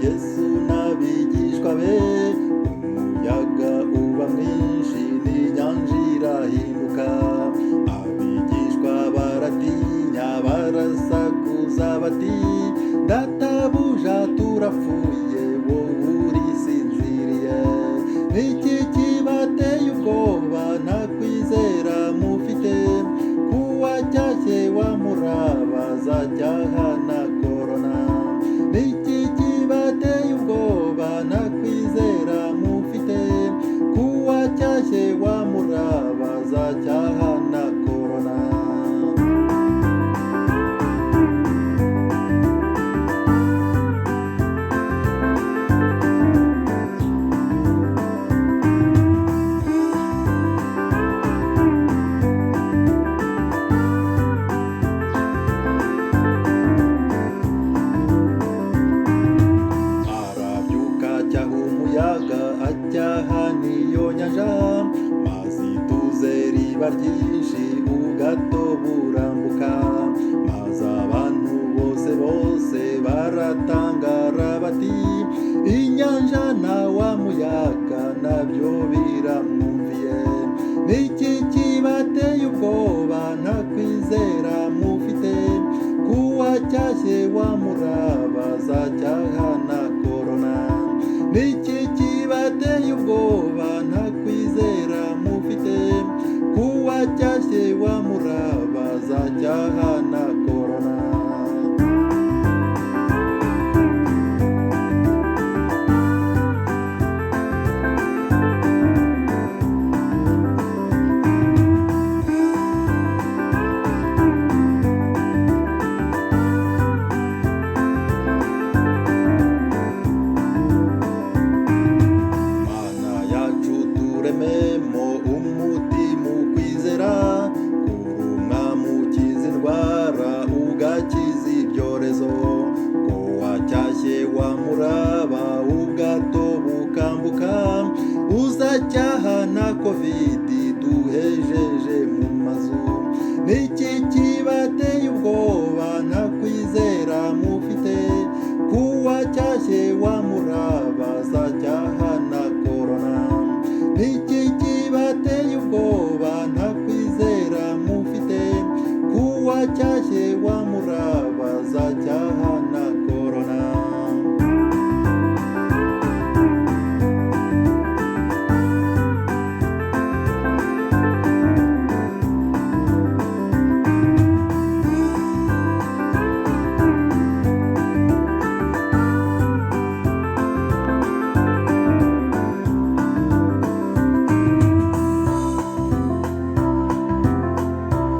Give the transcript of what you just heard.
Yesu n'abigishwa be, umuyaga uba mwinshi n'inyanja irahinduka. Abigishwa baratinya barasakuza bati, databuja turapfuye, wowe urisinziriye. Niki kibateye ubwoba, nta kwizera mufite? Kuwacyashye wa muraba zacyaha na korona. Niki kibateye ubwoba, nta kwizera mufite? Kuwacyashye wa muraba zacyaha na korona. Acyaha niyo nyanja, maze ituze riba ryinshi, ubwato burambuka. Maze abantu bose baratangara bati, inyanja na wa muyaga nabyo biramwumviye. Niki kibateye ubwoba, nta kwizera mufite? Kuwacyashye wa muraba zacyaha na korona. Niki kibateye ubwoba, nta kwizera mufite? Kuwacyashye wa muraba zacyaha na korona. Turememo umutima ukwizera, kurumwa mukiza indwara, ugakiza ibyorezo. Ko wacyashye wa muraba, ubwato bukambuka. Uzacyaha na kovidi duhejeje mu mazu. Niki kibateye ubwoba, nta kwizera mufite? Kuwacyashye wa muraba zacyaha na korona. Niki kibateye ubwoba, nta kwizera mufite? Kuwacyashye